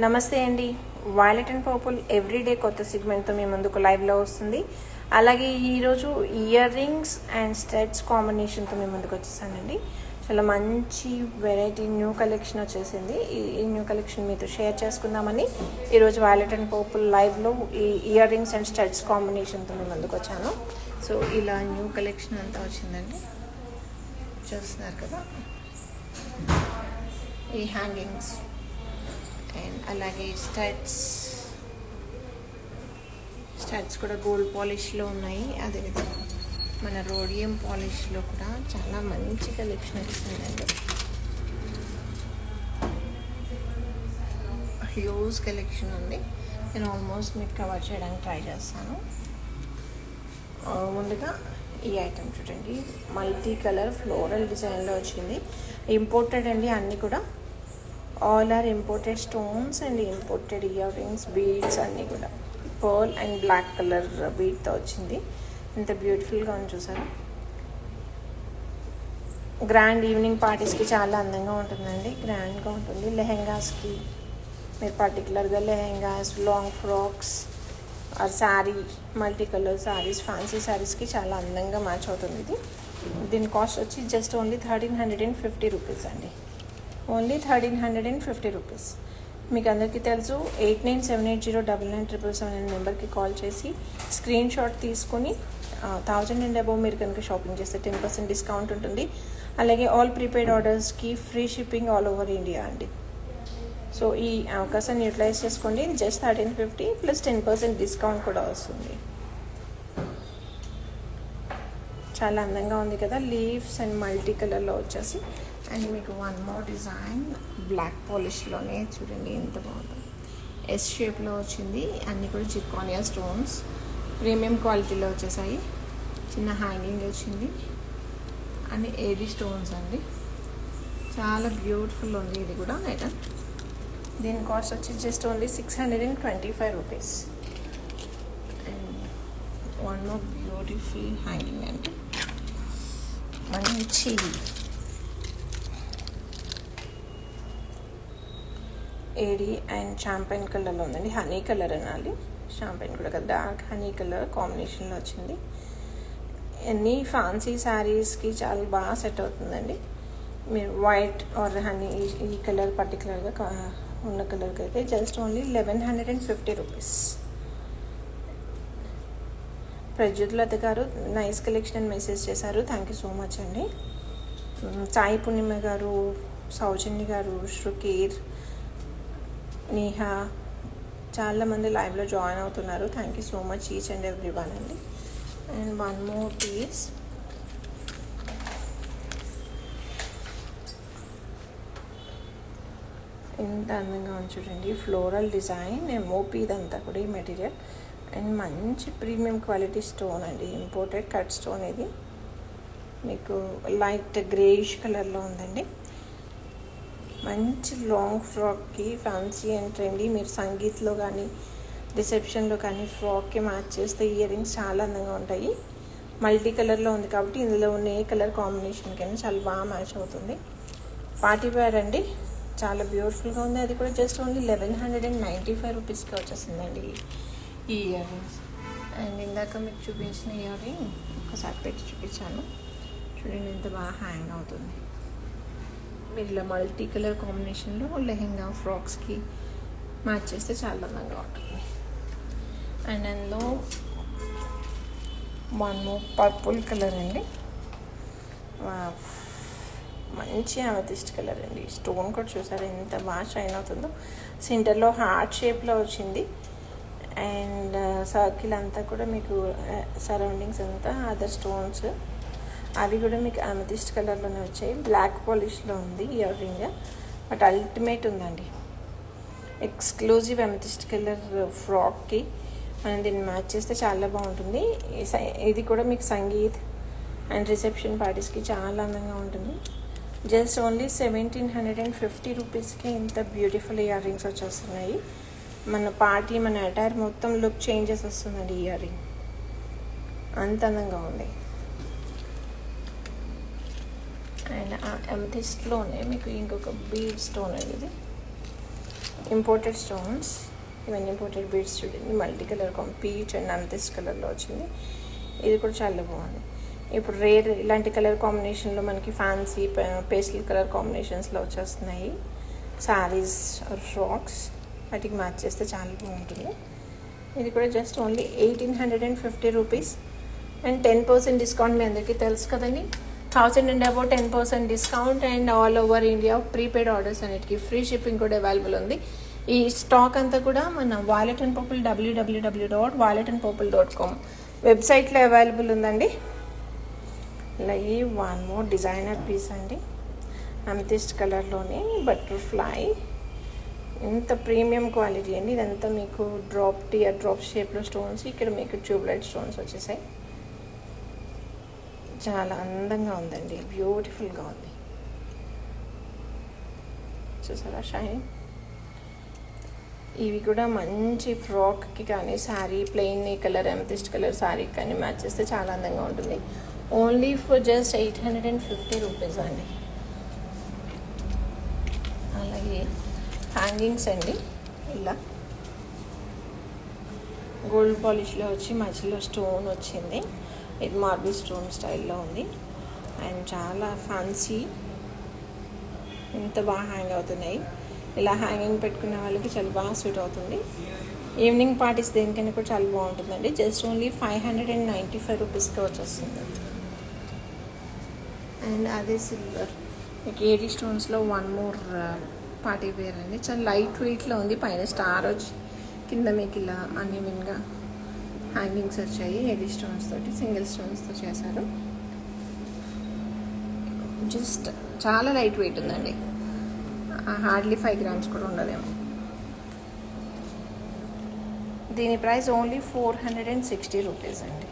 నమస్తే అండి. Violet and purple everyday కొత్త సెగ్మెంట్తో మీ ముందుకు లైవ్లో వస్తుంది. అలాగే ఈరోజు ఇయర్ రింగ్స్ అండ్ స్టడ్స్ కాంబినేషన్తో మీ ముందుకు వచ్చేసానండి. చాలా మంచి వెరైటీ న్యూ కలెక్షన్ వచ్చేసింది. ఈ న్యూ కలెక్షన్ మీతో షేర్ చేసుకుందామని ఈరోజు వైలెట్ అండ్ పర్పుల్ లైవ్లో ఈ ఇయర్ రింగ్స్ అండ్ స్టడ్స్ కాంబినేషన్తో మీ ముందుకు వచ్చాను. సో ఇలా న్యూ కలెక్షన్ అంతా వచ్చిందండి, చూస్తున్నారు కదా. ఈ హ్యాంగింగ్స్ అండ్ అలాగే స్టడ్స్ కూడా గోల్డ్ పాలిష్లో ఉన్నాయి. అదేవిధంగా మన రోడియం పాలిష్లో కూడా చాలా మంచి కలెక్షన్ వచ్చిందండి. హ్యూజ్ కలెక్షన్ ఉంది. నేను ఆల్మోస్ట్ మీకు కవర్ చేయడానికి ట్రై చేస్తాను. ముందుగా ఈ ఐటమ్ చూడండి, మల్టీ కలర్ ఫ్లోరల్ డిజైన్లో వచ్చింది. ఇంపోర్టెడ్ అండి, అన్నీ కూడా all are imported stones and imported ear rings, beads అన్నీ కూడా పర్ల్ అండ్ బ్లాక్ కలర్ బీడ్తో వచ్చింది. ఎంత బ్యూటిఫుల్గా ఉంది చూసారా. గ్రాండ్ ఈవినింగ్ పార్టీస్కి చాలా అందంగా ఉంటుందండి, గ్రాండ్గా ఉంటుంది. లెహెంగాస్కి మీరు పర్టికులర్గా lehengas, long frocks or sari, multi colour saris, fancy శారీస్కి చాలా అందంగా మ్యాచ్ అవుతుంది ఇది. దీని కాస్ట్ వచ్చి జస్ట్ ఓన్లీ 1350 రూపీస్ అండి. Only 1350 rupees. మీకు అందరికీ తెలుసు, 8978099977 అనే నెంబర్కి కాల్ చేసి స్క్రీన్ షాట్ తీసుకొని 1000 అండ్ అబోవ్ మీరు కనుక షాపింగ్ చేస్తే 10% డిస్కౌంట్ ఉంటుంది. అలాగే ఆల్ ప్రీపెయిడ్ ఆర్డర్స్కి free shipping all over India అండి. సో ఈ అవకాశాన్ని యూటిలైజ్ చేసుకోండి. జస్ట్ 1350 ప్లస్ 10% డిస్కౌంట్ కూడా వస్తుంది. చాలా అందంగా ఉంది కదా, లీవ్స్ అండ్ మల్టీ కలర్లో వచ్చేసి. అండ్ మీకు వన్ మోర్ డిజైన్ బ్లాక్ పాలిష్లోనే చూడండి ఎంత బాగుంది. ఎస్ షేప్లో వచ్చింది, అన్నీ కూడా జిర్కానియా స్టోన్స్ ప్రీమియం క్వాలిటీలో వచ్చేసాయి. చిన్న హ్యాంగింగ్ వచ్చింది, అన్ని ఏడీ స్టోన్స్ అండి. చాలా బ్యూటిఫుల్ ఉంది ఇది కూడా ఐటమ్. దీని కాస్ట్ వచ్చి just only 625 rupees. And one more beautiful hanging అండి, మంచి ఏడీ అండ్ షాంపైన్ కలర్లో ఉందండి. హనీ కలర్ అనాలి, షాంపైన్ కూడా కదా, డార్క్ హనీ కలర్ కాంబినేషన్లో వచ్చింది. అన్ని ఫ్యాన్సీ శారీస్కి చాలా బాగా సెట్ అవుతుందండి. మీరు వైట్ ఆర్ హనీ ఈ కలర్ పర్టికులర్గా ఉన్న కలర్కి అయితే జస్ట్ ఓన్లీ 1150 రూపీస్. ప్రజ్యోత్లత గారు నైస్ కలెక్షన్ అని మెసేజ్ చేశారు, థ్యాంక్ యూ సో మచ్ అండి. సాయి పూర్ణిమ గారు, సౌజన్య గారు, శ్రుకీర్, నేహా చాలామంది లైవ్లో జాయిన్ అవుతున్నారు. Thank you so much each and every one అండి. అండ్ వన్ మోర్ పీస్, ఎంత అందంగా ఉంది చూడండి. ఫ్లోరల్ డిజైన్, మోపీ ఇదంతా కూడా ఈ మెటీరియల్. అండ్ మంచి ప్రీమియం క్వాలిటీ స్టోన్ అండి, ఇంపోర్టెడ్ కట్ స్టోన్. ఇది మీకు లైట్ గ్రేయిష్ కలర్లో ఉందండి. మంచి లాంగ్ ఫ్రాక్కి ఫ్యాన్సీ అండ్ ట్రెండీ, మీరు సంగీత్లో కానీ రిసెప్షన్లో కానీ ఫ్రాక్కి మ్యాచ్ చేస్తే ఇయర్ రింగ్స్ చాలా అందంగా ఉంటాయి. మల్టీ కలర్లో ఉంది కాబట్టి ఇందులో ఉన్న ఏ కలర్ కాంబినేషన్కైనా చాలా బాగా మ్యాచ్ అవుతుంది. పార్టీ వేర్ అండి, చాలా బ్యూటిఫుల్గా ఉంది. అది కూడా జస్ట్ ఓన్లీ 1195 రూపీస్కి వచ్చేసిందండి ఈ ఇయర్ రింగ్స్. అండ్ ఇందాక మీకు చూపించిన ఇయర్ రింగ్ ఒకసారి పెట్టి చూపించాను చూడండి, ఎంత బాగా హ్యాంగ్ అవుతుంది. మీరు ఇలా మల్టీ కలర్ కాంబినేషన్లో లెహెంగా ఫ్రాక్స్కి మ్యాచ్ చేస్తే చాలా అందంగా ఉంటుంది. అండ్ అందులో వన్ పర్పుల్ కలర్ అండి, మంచి అమెథిస్ట్ కలర్ అండి. స్టోన్ కూడా చూసారు ఎంత బాగా షైన్ అవుతుందో. సెంటర్లో హార్ట్ షేప్లో వచ్చింది. అండ్ సర్కిల్ అంతా కూడా మీకు సరౌండింగ్స్ అంతా అదర్ స్టోన్స్, అవి కూడా మీకు అమెథిస్ట్ కలర్లోనే వచ్చాయి. బ్లాక్ పాలిష్లో ఉంది ఇయర్ రింగ్, బట్ అల్టిమేట్ ఉందండి. ఎక్స్క్లూజివ్ అమెథిస్ట్ కలర్ ఫ్రాక్కి మనం దీన్ని మ్యాచ్ చేస్తే చాలా బాగుంటుంది. ఇది కూడా మీకు సంగీత్ అండ్ రిసెప్షన్ పార్టీస్కి చాలా అందంగా ఉంటుంది. జస్ట్ ఓన్లీ 1750 రూపీస్కి ఇంత బ్యూటిఫుల్ ఇయర్ రింగ్స్ వచ్చేస్తున్నాయి. మన పార్టీ, మన అటైర్ మొత్తం లుక్ చేంజెస్ వస్తుందండి ఇయర్ రింగ్, అంత అందంగా ఉంది. అండ్ అమెథిస్ట్లోనే మీకు ఇంకొక బీడ్ స్టోన్ అండి, ఇది ఇంపోర్టెడ్ స్టోన్స్, ఇవన్నీ ఇంపోర్టెడ్ బీడ్స్ చూడండి. Multi colour peach and amethyst కలర్లో వచ్చింది. ఇది కూడా చాలా బాగుంది. ఇప్పుడు రేర్ ఇలాంటి కలర్ కాంబినేషన్లో మనకి ఫ్యాన్సీ పేస్టల్ కలర్ కాంబినేషన్స్లో వచ్చేస్తున్నాయి శారీస్ ఆర్ ఫ్రాక్స్. వాటికి మ్యాచ్ చేస్తే చాలా బాగుంటుంది. ఇది కూడా just only 1850 rupees and 10% discount. మీ అందరికీ తెలుసు కదండి, 1000 and above 10% discount and all over India prepaid orders అన్నిటికీ ఫ్రీ షిప్పింగ్ కూడా అవైలబుల్ ఉంది. ఈ స్టాక్ అంతా కూడా మన వాలెట్ అండ్ పర్పుల్ www.walletandpurple.com వెబ్సైట్లో అవైలబుల్ ఉందండి. అలాగే వన్ మోర్ డిజైనర్ పీస్ అండి, అమెథిస్ట్ కలర్లోనే బటర్ఫ్లై. ఇంత ప్రీమియం క్వాలిటీ అండి. ఇదంతా మీకు టియర్ డ్రాప్ షేప్లో స్టోన్స్, ఇక్కడ మీకు ట్యూబ్లైట్ స్టోన్స్ వచ్చేసాయి. చాలా అందంగా ఉందండి, బ్యూటిఫుల్గా ఉంది. చూసారా షైన్. ఇవి కూడా మంచి ఫ్రాక్కి కానీ sari plain colour amethyst colour శారీకి కానీ మ్యాచ్ చేస్తే చాలా అందంగా ఉంటుంది. ఓన్లీ ఫర్ జస్ట్ 850 రూపీస్ అండి. అలాగే హ్యాంగింగ్స్ అండి, ఇలా గోల్డ్ పాలిష్లో వచ్చి మధ్యలో స్టోన్ వచ్చింది. ఇది మార్బుల్ స్టోన్ స్టైల్లో ఉంది అండ్ చాలా ఫ్యాన్సీ. ఇంత బాగా హ్యాంగ్ అవుతున్నాయి. ఇలా హ్యాంగింగ్ పెట్టుకునే వాళ్ళకి చాలా బాగా సూట్ అవుతుంది. ఈవినింగ్ పార్టీస్ దేనికైనా కూడా చాలా బాగుంటుందండి. జస్ట్ ఓన్లీ 595 రూపీస్కి వచ్చేస్తుంది. అండ్ అదే సిల్వర్ మీకు ఏడీ స్టోన్స్లో వన్ మోర్ పార్టీ వేర్ అండి. చాలా లైట్ వెయిట్లో ఉంది. పైన స్టార్ వచ్చి కింద మీకు ఇలా అన్ఈవెన్గా హ్యాంగింగ్స్ వచ్చాయి. ఏడీ స్టోన్స్ తోటి సింగిల్ స్టోన్స్తో చేశారు. జస్ట్ చాలా లైట్ వెయిట్ ఉందండి. హార్డ్లీ 5 గ్రామ్స్ కూడా ఉండదేమో. దీని ప్రైస్ ఓన్లీ 460 రూపీస్ అండి.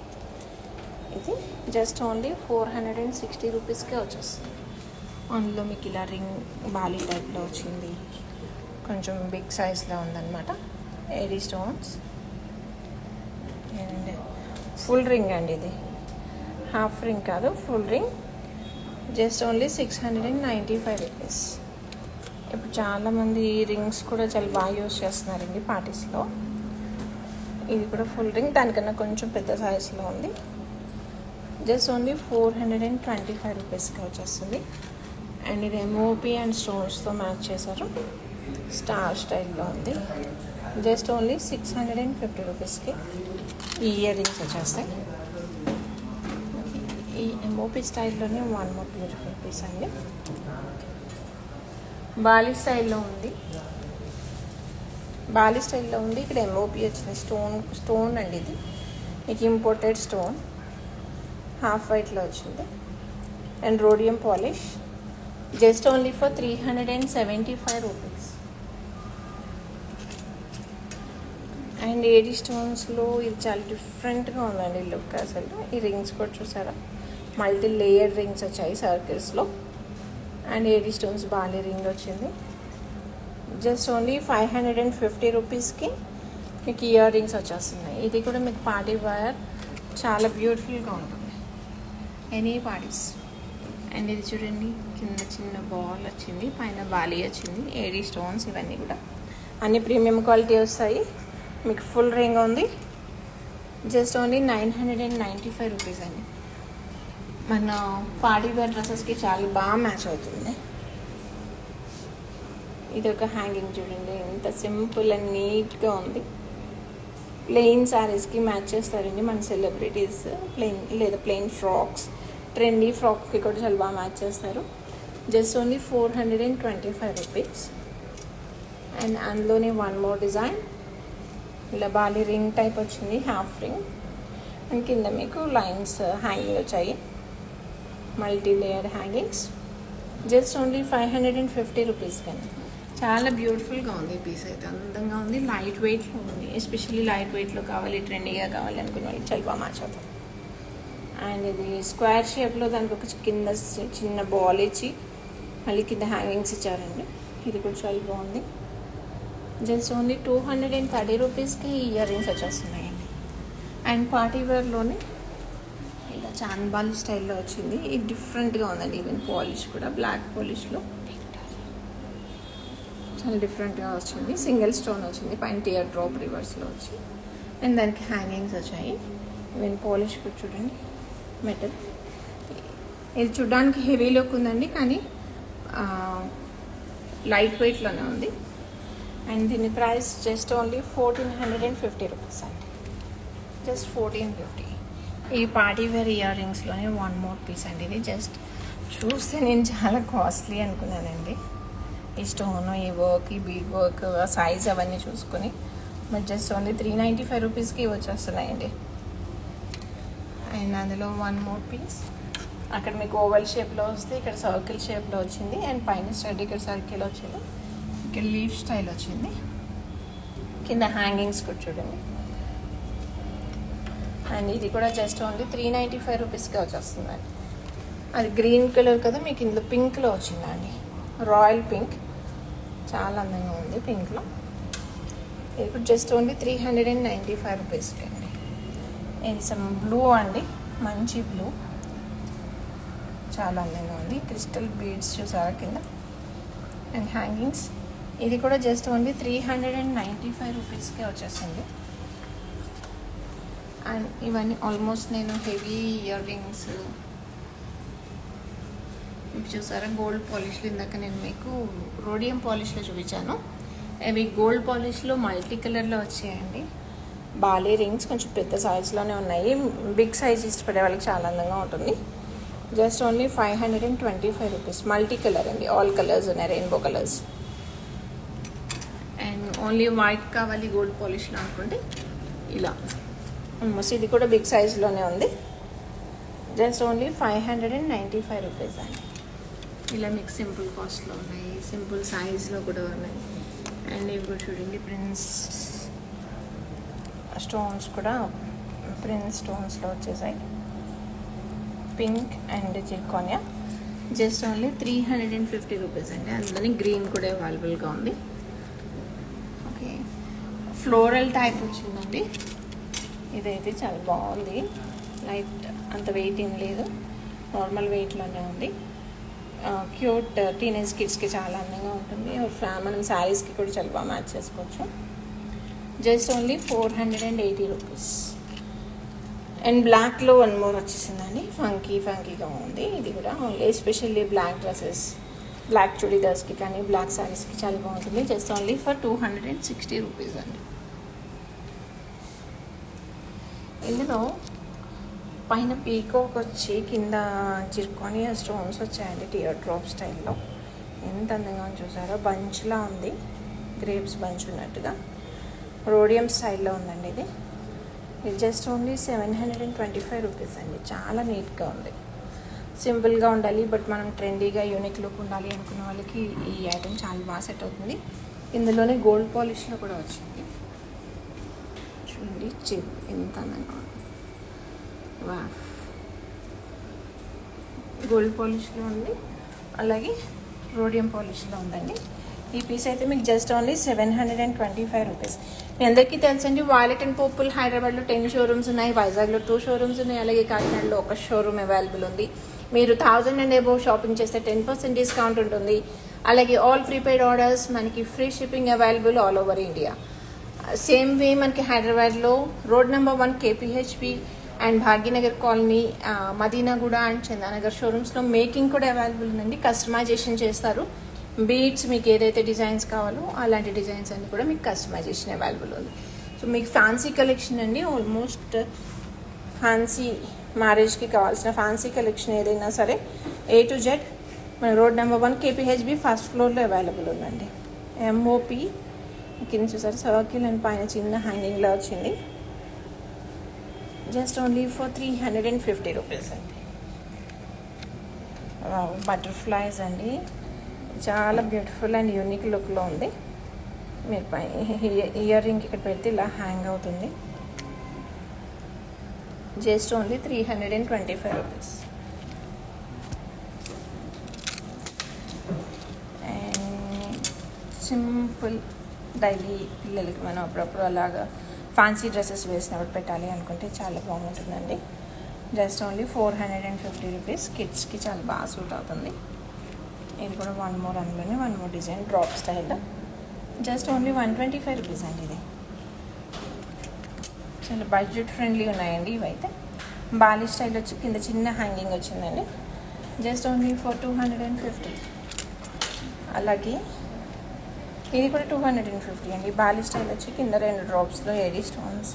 ఇది జస్ట్ ఓన్లీ 460 రూపీస్కే వచ్చేస్తుంది. అందులో మీకు ఇలా రింగ్ బాలీ టైప్లో వచ్చింది, కొంచెం బిగ్ సైజ్లో ఉందన్నమాట. AD stones and full ring అండి. ఇది హాఫ్ రింగ్ కాదు, full ring. Just only 695 rupees. ఇప్పుడు చాలామంది రింగ్స్ కూడా చాలా బాగా యూజ్ చేస్తున్నారండి పార్టీస్లో. ఇది కూడా ఫుల్ రింగ్, దానికన్నా కొంచెం పెద్ద సైజులో ఉంది. జస్ట్ ఓన్లీ 425 రూపీస్కి వచ్చేస్తుంది. అండ్ ఇది ఎంఓపి అండ్ స్టోన్స్తో మ్యాచ్ చేశారు. స్టార్ స్టైల్లో ఉంది. జస్ట్ ఓన్లీ 650 రూపీస్కి ఈ ఇయర్ రింగ్స్ వచ్చేస్తాయి. ఈ ఎంఓపి స్టైల్లోనే వన్ మోర్ బ్యూటిఫుల్ పీస్ అండి. బాలీ స్టైల్లో ఉంది. ఇక్కడ ఎంఓపి వచ్చింది. స్టోన్ అండి. ఇది మీకు ఇంపోర్టెడ్ స్టోన్, హాఫ్ వైట్లో వచ్చింది and rhodium polish. Just only for 375 rupees. And AD స్టోన్స్లో ఇది చాలా డిఫరెంట్గా ఉందండి లుక్ అసలు. ఈ రింగ్స్ కూడా చూసారా, మల్టీ లేయర్డ్ రింగ్స్ వచ్చాయి సర్కిల్స్లో. And AD stones bali ring వచ్చింది. జస్ట్ ఓన్లీ 550 రూపీస్కి మీకు ఇయర్ రింగ్స్ వచ్చేస్తున్నాయి. ఇది కూడా మీకు పార్టీ వేర్ చాలా బ్యూటిఫుల్గా ఉంటుంది, ఎనీ పార్టీస్. అండ్ ఇది చూడండి, కింద చిన్న బాల్ వచ్చింది, పైన బాలీ వచ్చింది. ఏడీ స్టోన్స్ ఇవన్నీ కూడా అన్ని ప్రీమియం క్వాలిటీ వస్తాయి. మీకు ఫుల్ రింగ్ ఉంది. జస్ట్ ఓన్లీ 995 రూపీస్ అండి. మన పార్టీ వేర్ డ్రెస్సెస్కి చాలా బాగా మ్యాచ్ అవుతుంది. ఇది ఒక హ్యాంగింగ్ చూడండి, ఎంత సింపుల్ అండ్ నీట్గా ఉంది. ప్లెయిన్ శారీస్కి మ్యాచ్ చేస్తారండి మన సెలబ్రిటీస్. ప్లెయిన్ ఫ్రాక్స్, ట్రెండీ ఫ్రాక్కి కూడా చాలా బాగా మ్యాచ్ చేస్తారు. Just only 425 rupees. అండ్ అందులోనే వన్ మోర్ డిజైన్, ఇలా బాలీ రింగ్ టైప్ వచ్చింది, హాఫ్ రింగ్. అండ్ కింద మీకు లైన్స్ హ్యాంగింగ్ వచ్చాయి, multi layer hangings. Just only 550 rupees. కానీ చాలా బ్యూటిఫుల్గా ఉంది పీస్ అయితే, అందంగా ఉంది, లైట్ వెయిట్లో ఉంది. ఎస్పెషల్లీ లైట్ వెయిట్లో కావాలి, ట్రెండీగా కావాలి అనుకునే వాళ్ళకి చాలా బాగా మ్యాచ్ అవుతుంది. అండ్ ఇది స్క్వేర్ షేప్లో దానికి ఒక కింద చిన్న బాల్ ఇచ్చి మళ్ళీ కింద హ్యాంగింగ్స్ ఇచ్చారండి. ఇది కూడా చాలా బాగుంది. జస్ట్ ఓన్లీ 230 రూపీస్కి ఇయర్ రింగ్స్ వచ్చేస్తున్నాయండి. అండ్ పార్టీ వేర్లోనే ఇలా చాన్బాలి స్టైల్లో వచ్చింది. ఇది డిఫరెంట్గా ఉందండి. ఈవెన్ పాలిష్ కూడా బ్లాక్ పాలిష్లో చాలా డిఫరెంట్గా వచ్చింది. సింగిల్ స్టోన్ వచ్చింది, పైన టియర్ డ్రాప్ రివర్స్లో వచ్చి, అండ్ దానికి హ్యాంగింగ్స్ వచ్చాయి. ఈవెన్ పాలిష్ కూడా చూడండి, మెటల్. ఇది చూడడానికి హెవీ లుక్ ఉందండి, కానీ లైట్ వెయిట్లోనే ఉంది. అండ్ దీని ప్రైస్ జస్ట్ ఓన్లీ 1450 రూపీస్ అండి, జస్ట్ 1450. ఈ పార్టీ వేర్ ఇయర్ రింగ్స్లోనే వన్ మోర్ పీస్ అండి. ఇది జస్ట్ చూస్తే నేను చాలా కాస్ట్లీ అనుకున్నానండి, ఈ స్టోన్, ఈ వర్క్, ఈ బీడ్ వర్క్, సైజ్ అవన్నీ చూసుకొని. బట్ జస్ట్ ఓన్లీ 395 రూపీస్కి వచ్చేస్తున్నాయండి. అండ్ అందులో వన్ మోర్ పీస్, అక్కడ మీకు ఓవల్ షేప్లో వస్తే ఇక్కడ సర్కిల్ షేప్లో వచ్చింది, అండ్ పైన స్టడ్ ఇక్కడ సర్కిల్ వచ్చింది, ఇక్కడ లీఫ్ స్టైల్ వచ్చింది, కింద హ్యాంగింగ్స్ కూడా చూడండి. అండ్ ఇది కూడా జస్ట్ ఓన్లీ 395 రూపీస్కే వచ్చేస్తుందండి. అది గ్రీన్ కలర్ కదా, మీకు ఇందులో పింక్లో వచ్చిందండి, రాయల్ పింక్, చాలా అందంగా ఉంది పింక్లో. ఇది కూడా జస్ట్ ఓన్లీ 395 రూపీస్కి అండి. ఇది సమ్ బ్లూ అండి, మంచి బ్లూ, చాలా అందంగా ఉంది. క్రిస్టల్ బీడ్స్ చూసారా కింద, అండ్ హ్యాంగింగ్స్. ఇది కూడా జస్ట్ ఓన్లీ 395 రూపీస్కే వచ్చేసింది. అండ్ ఇవన్నీ ఆల్మోస్ట్ నేను హెవీ ఇయర్ రింగ్స్ చూసారా, గోల్డ్ పాలిష్లు ఇందాక నేను మీకు రోడియం పాలిష్లో చూపించాను. అవి గోల్డ్ పాలిష్లో మల్టీ కలర్లో వచ్చాయండి. బాలీ రింగ్స్ కొంచెం పెద్ద సైజ్లోనే ఉన్నాయి, బిగ్ సైజ్ ఇష్టపడే వాళ్ళకి చాలా అందంగా ఉంటుంది. Just only 525 rupees. Multi colour అండి, ఆల్ కలర్స్ ఉన్నాయి, rainbow colours. And only white కావాలి గోల్డ్ పాలిష్లో అనుకుంటే ఇలా. ఇది కూడా బిగ్ సైజ్లోనే ఉంది, జస్ట్ ఓన్లీ 595 రూపీస్ అండి. ఇలా మీకు సింపుల్ కాస్ట్లో ఉన్నాయి, సింపుల్ సైజ్లో కూడా ఉన్నాయి. అండ్ ఇవి కూడా చూడండి, ప్రిన్స్ స్టోన్స్ కూడా ప్రిన్స్ స్టోన్స్లో వచ్చేసాయి, pink and zirconia. Just only 350 rupees అండి. అందులోని గ్రీన్ కూడా అవైలబుల్గా ఉంది. ఓకే, ఫ్లోరల్ టైప్ వచ్చిందండి. ఇదైతే చాలా బాగుంది, లైట్, అంత వెయిట్ ఏం లేదు, నార్మల్ వెయిట్లోనే ఉంది. క్యూట్ టీనేజ్ కిడ్స్కి చాలా అందంగా ఉంటుంది. మనం శారీస్కి కూడా చాలా బాగా మ్యాచ్ చేసుకోవచ్చు. Just only 480 rupees. అండ్ బ్లాక్లో వన్ మోర్ వచ్చేసిందండి, ఫంకీగా ఉంది. ఇది కూడా only especially black dresses, black చుడీదార్స్కి కానీ బ్లాక్ శారీస్కి చాలా బాగుంటుంది. జస్ట్ ఓన్లీ ఫర్ 260 రూపీస్ అండి. ఇందులో పైన పీకోక్ వచ్చి కింద జిర్కోనియా స్టోన్స్ వచ్చాయండి, టియర్ డ్రాప్ స్టైల్లో. ఎంత అందంగా చూసారో, బంచ్లా ఉంది, గ్రేప్స్ బంచ్ ఉన్నట్టుగా, రోడియం స్టైల్లో ఉందండి. ఇది జస్ట్ ఓన్లీ 725 రూపీస్ అండి. చాలా నీట్గా ఉంది, సింపుల్గా ఉండాలి బట్ మనం ట్రెండీగా యూనిక్ లుక్ ఉండాలి అనుకున్న వాళ్ళకి ఈ ఐటెం చాలా బాగా సెట్ అవుతుంది. ఇందులోనే గోల్డ్ పాలిష్లో కూడా వచ్చింది చూడండి, ఎంత అందంగా ఉంది. వా, గోల్డ్ పాలిష్లో ఉంది, అలాగే రోడియం పాలిష్లో ఉందండి. ఈ పీస్ అయితే మీకు జస్ట్ ఓన్లీ 725 రూపీస్. మీ అందరికీ తెలుసండి, వాలెట్ అండ్ పోపుల్ హైదరాబాద్లో 10 షోరూమ్స్ ఉన్నాయి, వైజాగ్లో 2 షోరూమ్స్ ఉన్నాయి, అలాగే కాకినాడలో 1 షోరూమ్ అవైలబుల్ ఉంది. మీరు 1000 అండ్ అబోవ్ షాపింగ్ చేస్తే 10% డిస్కౌంట్ ఉంటుంది. అలాగే ఆల్ ప్రీపెయిడ్ ఆర్డర్స్ మనకి free shipping available all over India. Same way మనకి హైదరాబాద్లో road number 1 KPHP and Bhagyanagar colony, Madinaguda and Chandanagar షోరూమ్స్లో మేకింగ్ కూడా అవైలబుల్ ఉందండి. కస్టమైజేషన్ చేస్తారు. బీడ్స్ మీకు ఏదైతే డిజైన్స్ కావాలో అలాంటి డిజైన్స్ అన్ని కూడా మీకు కస్టమైజేషన్ అవైలబుల్ ఉంది. సో మీకు ఫ్యాన్సీ కలెక్షన్ అండి, ఆల్మోస్ట్ ఫ్యాన్సీ మ్యారేజ్కి కావాల్సిన ఫ్యాన్సీ కలెక్షన్ ఏదైనా సరే A to Z మన రోడ్ నెంబర్ 1 KPHB ఫస్ట్ ఫ్లోర్లో అవైలబుల్ ఉందండి. MOP కింద చూసారు సర్కిల్ అండ్ పైన చిన్న హ్యాంగింగ్లో వచ్చింది. జస్ట్ ఓన్లీ ఫర్ 350 రూపీస్ అండి. బటర్ఫ్లైస్ అండి, చాలా బ్యూటిఫుల్ అండ్ యూనిక్ లుక్లో ఉంది. మీరు పై ఇయర్ రింగ్ ఇక్కడ పెడితే ఇలా హ్యాంగ్ అవుతుంది. Just only 325 rupees. And simple daily పిల్లలకి మనం అప్పుడప్పుడు అలాగా ఫ్యాన్సీ డ్రెస్సెస్ వేసినప్పుడు పెట్టాలి అనుకుంటే చాలా బాగుంటుందండి. Just only 450 rupees. కిడ్స్కి చాలా బాగా సూట్ అవుతుంది. ఇది కూడా వన్ మోర్ అందులోనే one more design drop style. Just only 125 rupees అండి. ఇది చాలా బడ్జెట్ ఫ్రెండ్లీ ఉన్నాయండి ఇవైతే. బాలీ స్టైల్ వచ్చి కింద చిన్న హ్యాంగింగ్ వచ్చిందండి. Just only for 250. అలాగే ఇది కూడా 250 అండి. బాలీ స్టైల్ వచ్చి కింద 2 డ్రాప్స్లో ఏడీ స్టోన్స్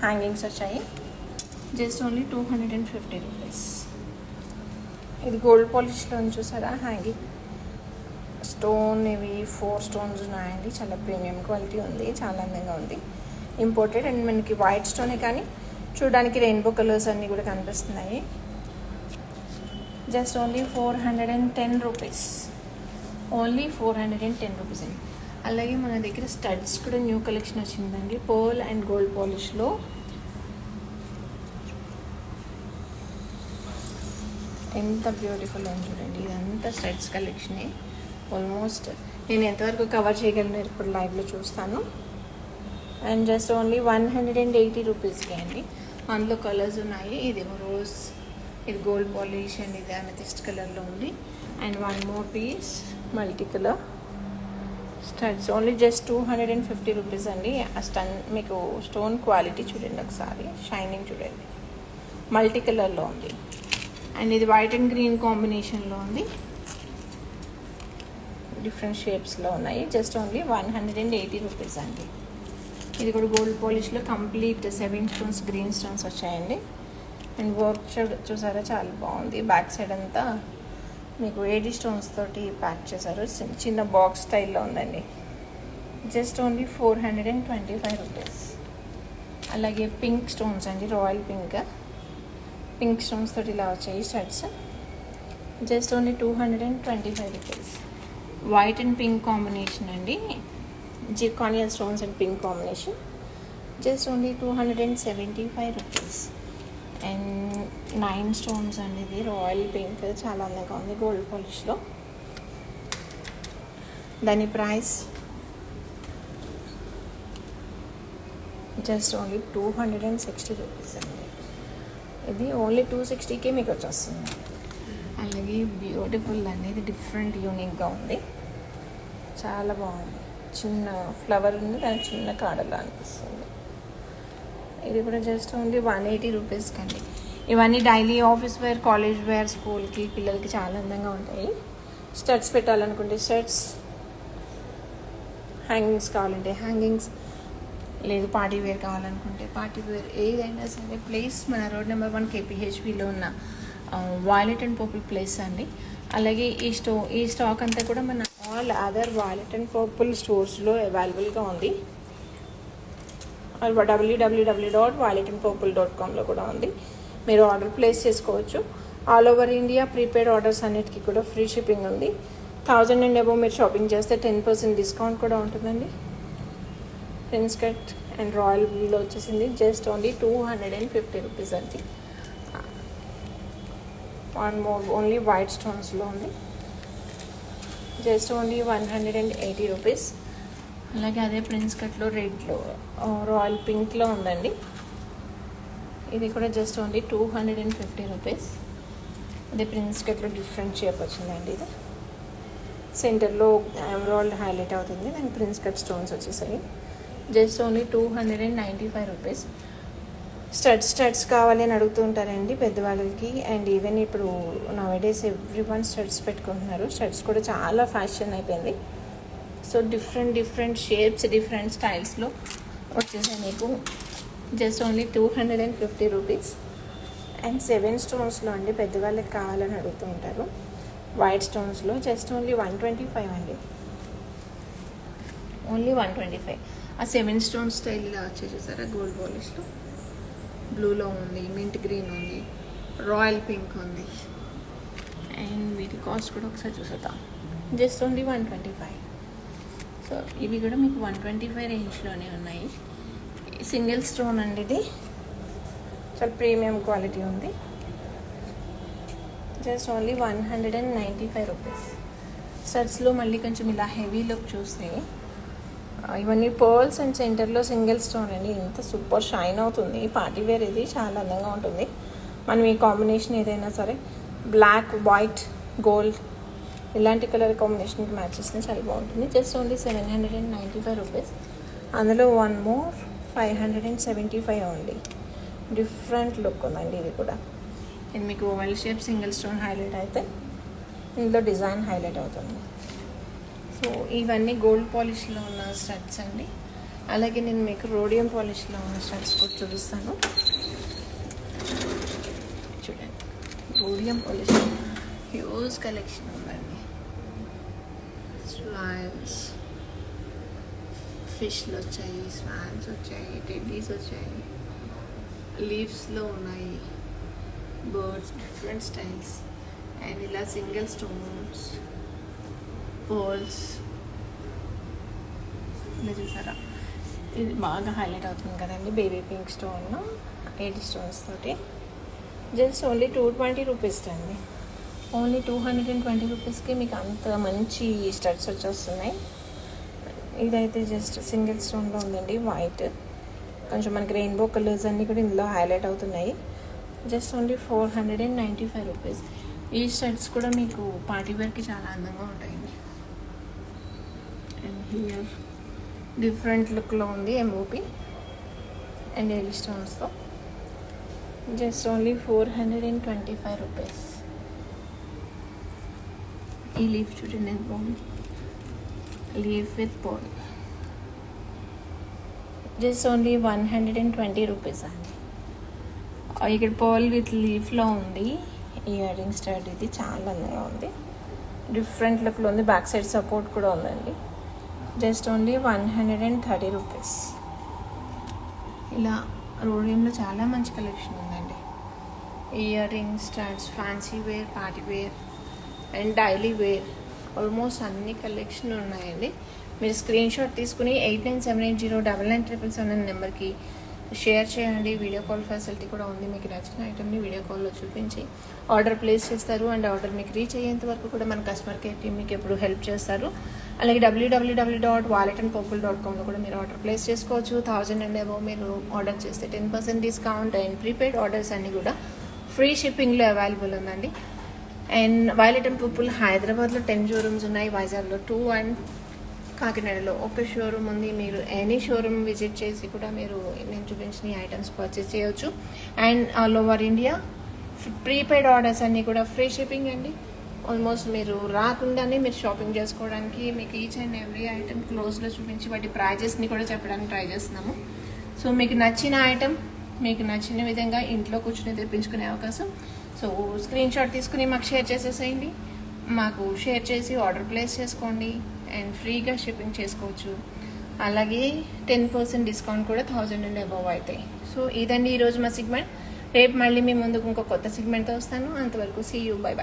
హ్యాంగింగ్స్ వచ్చాయి. Just only 250 rupees. ఇది గోల్డ్ పాలిష్లో చూసారా హ్యాంగింగ్ స్టోన్. ఇవి 4 స్టోన్స్ ఉన్నాయండి. చాలా ప్రీమియం క్వాలిటీ ఉంది, చాలా అందంగా ఉంది. ఇంపోర్టెడ్ అండ్ మనకి వైట్ స్టోనే కానీ చూడడానికి రెయిన్బో కలర్స్ అన్నీ కూడా కనిపిస్తున్నాయి. Just only 410 rupees. Only 410 rupees అండి. అలాగే మన దగ్గర స్టడ్స్ కూడా న్యూ కలెక్షన్ వచ్చిందండి. పర్ల్ అండ్ గోల్డ్ పాలిష్లో. ఎంత బ్యూటిఫుల్ అని చూడండి. ఇదంతా స్టడ్స్ కలెక్షనే. ఆల్మోస్ట్ నేను ఎంతవరకు కవర్ చేయగలను ఇప్పుడు లైవ్లో చూస్తాను. అండ్ జస్ట్ ఓన్లీ 180 రూపీస్కి అండి. అందులో కలర్స్ ఉన్నాయి. ఇది రోజ్, ఇది గోల్డ్ పాలిష్ అండ్ ఇది అమెథిస్ట్ కలర్లో ఉంది. And one more piece multi colour studs. Only just 250 rupees అండి. మీకు స్టోన్ క్వాలిటీ చూడండి ఒకసారి, షైనింగ్ చూడండి. మల్టీ కలర్లో ఉంది. అండ్ ఇది వైట్ అండ్ గ్రీన్ కాంబినేషన్లో ఉంది. డిఫరెంట్ షేప్స్లో ఉన్నాయి. జస్ట్ ఓన్లీ 180 రూపీస్ అండి. ఇది కూడా గోల్డ్ పాలిష్లో కంప్లీట్ 7 స్టోన్స్ గ్రీన్ స్టోన్స్ వచ్చాయండి. అండ్ వర్క్ చూసారా చాలా బాగుంది. బ్యాక్ సైడ్ అంతా మీకు ఏడీ స్టోన్స్ తోటి ప్యాక్ చేశారు. చిన్న బాక్స్ స్టైల్లో ఉందండి. Just only 425 rupees. అలాగే పింక్ స్టోన్స్ అండి, రాయల్ పింక్ స్టోన్స్ తోటి ఇలా వచ్చాయి shirts. Just only 225 rupees. White and pink combination అండి. Zirconia stones and pink combination. Just only 275 rupees. And 9 stones అండి. ఇది రాయల్ పింక్ చాలా అందంగా ఉంది గోల్డ్ పాలిష్లో. దాని ప్రైస్ జస్ట్ ఓన్లీ 260 రూపీస్ అండి. ఇది ఓన్లీ 260కే మీకు వచ్చేస్తుంది. అలాగే బ్యూటిఫుల్ అనేది డిఫరెంట్ యూనిక్గా ఉంది, చాలా బాగుంది. చిన్న ఫ్లవర్ ఉంది, దానికి చిన్న కాడలా అనిపిస్తుంది. ఇది కూడా జస్ట్ ఓన్లీ 180 రూపీస్కి అండి. ఇవన్నీ daily office wear, college wear, స్కూల్కి పిల్లలకి చాలా అందంగా ఉంటాయి. స్టడ్స్ పెట్టాలనుకుంటే స్టడ్స్, హ్యాంగింగ్స్ కావాలంటే హ్యాంగింగ్స్, లేదు పార్టీ వేర్ కావాలనుకుంటే పార్టీ వేర్, ఏదైనా సరే. ప్లేస్ మన రోడ్ నెంబర్ 1 KPHBలో ఉన్న వాయిలెట్ అండ్ పర్పుల్ ప్లేస్ అండి. అలాగే ఈ స్టాక్ అంతా కూడా మన all other violet and purple స్టోర్స్లో అవైలబుల్గా ఉంది. www.violetandpurple.comలో కూడా ఉంది. మీరు ఆర్డర్ ప్లేస్ చేసుకోవచ్చు. All over India prepaid orders అన్నిటికీ కూడా ఫ్రీ షిప్పింగ్ ఉంది. 1000 అండ్ అబోవ్ మీరు షాపింగ్ చేస్తే 10% డిస్కౌంట్ కూడా ఉంటుందండి. ప్రిన్స్ కట్ అండ్ రాయల్ బ్లూలో వచ్చేసింది. జస్ట్ ఓన్లీ 250 రూపీస్ అండి. వన్ మోర్ ఓన్లీ వైట్ స్టోన్స్లో ఉంది. Just only 180 rupees. అలాగే అదే ప్రిన్స్ కట్లో రెడ్లో రాయల్ పింక్లో ఉందండి. ఇది కూడా జస్ట్ ఓన్లీ 250 రూపీస్. అదే ప్రిన్స్ కట్లో డిఫరెంట్ షేప్ వచ్చిందండి. ఇది సెంటర్లో ఎమరాల్డ్ హైలైట్ అవుతుంది, దానికి ప్రిన్స్ కట్ స్టోన్స్ వచ్చేసాయి. Just only 295 rupees. స్టడ్స్ కావాలి అని అడుగుతూ ఉంటారండి పెద్దవాళ్ళకి. అండ్ ఈవెన్ ఇప్పుడు నవేడేస్ ఎవ్రీవన్ స్టడ్స్ పెట్టుకుంటున్నారు. స్టడ్స్ కూడా చాలా ఫ్యాషన్ అయిపోయింది. సో డిఫరెంట్ షేప్స్, డిఫరెంట్ స్టైల్స్లో వచ్చేసాయి మీకు. Just only 250 rupees. అండ్ 7 స్టోన్స్లో అండి, పెద్దవాళ్ళకి కావాలని అడుగుతూ ఉంటారు. వైట్ స్టోన్స్లో జస్ట్ ఓన్లీ 125 అండి. ఓన్లీ 125. ఆ 7 స్టోన్ స్టైల్ ఇలా వచ్చే చూసారా, గోల్డ్ పాలిష్లో బ్లూలో ఉంది, మింట్ గ్రీన్ ఉంది, రాయల్ పింక్ ఉంది. అండ్ వీటి కాస్ట్ కూడా ఒకసారి చూసేద్దాం. Just only 125. సో ఇవి కూడా మీకు 125 రేంజ్లోనే ఉన్నాయి. సింగిల్ స్టోన్ అండి, ఇది చాలా ప్రీమియం క్వాలిటీ ఉంది. Just only 195 rupees. స్టడ్స్లో మళ్ళీ కొంచెం ఇలా హెవీ లుక్ చూస్తే ఇవన్నీ పర్ల్స్ అండ్ సెంటర్లో సింగిల్ స్టోన్ అండి. ఇంత సూపర్ షైన్ అవుతుంది. పార్టీ వేర్ ఇది చాలా అందంగా ఉంటుంది. మనం ఈ కాంబినేషన్ ఏదైనా సరే, బ్లాక్, వైట్, గోల్డ్ ఇలాంటి కలర్ కాంబినేషన్కి మ్యాచ్ చేసిన చాలా బాగుంటుంది. Just only 795 rupees. అందులో one more 575 only. Different look ఉందండి ఇది కూడా. ఇది మీకు oval shape single stone highlight అయితే ఇందులో డిజైన్ హైలైట్ అవుతుంది. సో ఇవన్నీ గోల్డ్ పాలిష్లో ఉన్న స్టడ్స్ అండి. అలాగే నేను మీకు రోడియం పాలిష్లో ఉన్న స్టడ్స్ కూడా చూపిస్తాను. చూడండి, రోడియం పాలిష్ హ్యూజ్ కలెక్షన్ ఉందండి. స్వాన్స్, ఫిష్లు వచ్చాయి, స్వాన్స్ వచ్చాయి, టెడ్డీస్ వచ్చాయి, లీవ్స్లో ఉన్నాయి, బర్డ్స్, డిఫరెంట్ స్టైల్స్, అండ్ ఇలా సింగిల్ స్టోన్స్, పర్ల్స్ ఇలా చూసారా. ఇది బాగా హైలైట్ అవుతుంది కదండి. బేబీ పింక్ స్టోన్ 8 స్టోన్స్ తోటి జస్ట్ ఓన్లీ 220 రూపీస్ అండి. ఓన్లీ 220 రూపీస్కి మీకు అంత మంచి స్టడ్స్ వచ్చేస్తున్నాయి. ఇదైతే జస్ట్ సింగిల్ స్టోన్లో ఉందండి, వైట్. కొంచెం మనకి రెయిన్బో కలర్స్ అన్నీ కూడా ఇందులో హైలైట్ అవుతున్నాయి. Just only 495 rupees. ఈ స్టడ్స్ కూడా మీకు పార్టీ వేర్కి చాలా అందంగా ఉంటాయండి. అండ్ హియర్ డిఫరెంట్ లుక్లో ఉంది ఎంఓపి అండ్ ఎల్ స్టోన్స్తో. Just only 425 rupees. ఈ లీఫ్ చూడండి ఎంత బాగుంది, leaf with pole. Just only 120 rupees అండి. ఇక్కడ పోల్ విత్ లీఫ్లో ఉంది. ఇయర్ రింగ్ స్టడ్ ఇది చాలా అందంగా ఉంది, డిఫరెంట్ లుక్లో ఉంది. బ్యాక్ సైడ్ సపోర్ట్ కూడా ఉందండి. Just only 130 rupees. ఇలా రోడియంలో చాలా మంచి కలెక్షన్ ఉందండి. Ear ring studs, fancy wear, party wear and daily wear almost అన్ని కలెక్షన్ ఉన్నాయండి. మీరు స్క్రీన్ షాట్ తీసుకుని 8978099977 నెంబర్కి షేర్ చేయండి. వీడియో కాల్ ఫెసిలిటీ కూడా ఉంది. మీకు నచ్చిన ఐటమ్ని వీడియో కాల్లో చూపించి ఆర్డర్ ప్లేస్ చేస్తారు. అండ్ ఆర్డర్ మీకు రీచ్ అయ్యేంత వరకు కూడా మన కస్టమర్ కేర్ టీమ్ మీకు ఎప్పుడు హెల్ప్ చేస్తారు. అలాగే www.walletandpurple.comలో కూడా మీరు ఆర్డర్ ప్లేస్ చేసుకోవచ్చు. 1000 అండ్ అబవ్ మీరు ఆర్డర్ చేస్తే 10% డిస్కౌంట్ అండ్ ప్రీపెయిడ్ ఆర్డర్స్ అన్నీ కూడా ఫ్రీ షిప్పింగ్లో అవైలబుల్ ఉందండి. అండ్ వాలెట్ అండ్ పర్పుల్ హైదరాబాద్లో 10 షోరూమ్స్ ఉన్నాయి, వైజాగ్లో 2 అండ్ కాకినాడలో 1 షోరూమ్ ఉంది. మీరు ఎనీ షోరూమ్ విజిట్ చేసి కూడా మీరు నేను చూపించిన ఐటమ్స్ పర్చేస్ చేయొచ్చు. And all over India prepaid orders అన్నీ కూడా ఫ్రీ షిప్పింగ్ అండి. ఆల్మోస్ట్ మీరు రాకుండానే మీరు షాపింగ్ చేసుకోవడానికి మీకు ఈచ్ అండ్ ఎవ్రీ ఐటమ్ క్లోజ్లో చూపించి వాటి ప్రైజెస్ని కూడా చెప్పడానికి ట్రై చేస్తున్నాము. సో మీకు నచ్చిన ఐటమ్ మీకు నచ్చిన విధంగా ఇంట్లో కూర్చొని తెప్పించుకునే అవకాశం. సో స్క్రీన్ షాట్ తీసుకుని మాకు షేర్ చేసేసేయండి. మాకు షేర్ చేసి ఆర్డర్ ప్లేస్ చేసుకోండి అండ్ ఫ్రీగా షిప్పింగ్ చేసుకోవచ్చు. అలాగే 10% డిస్కౌంట్ కూడా 1000 అండ్ అబవ్ అవుతాయి. సో ఇదండి ఈరోజు మా సెగ్మెంట్. రేపు మళ్ళీ మీ ముందుకు ఇంకో కొత్త సెగ్మెంట్తో వస్తాను. అంతవరకు సీ యూ, బై బై.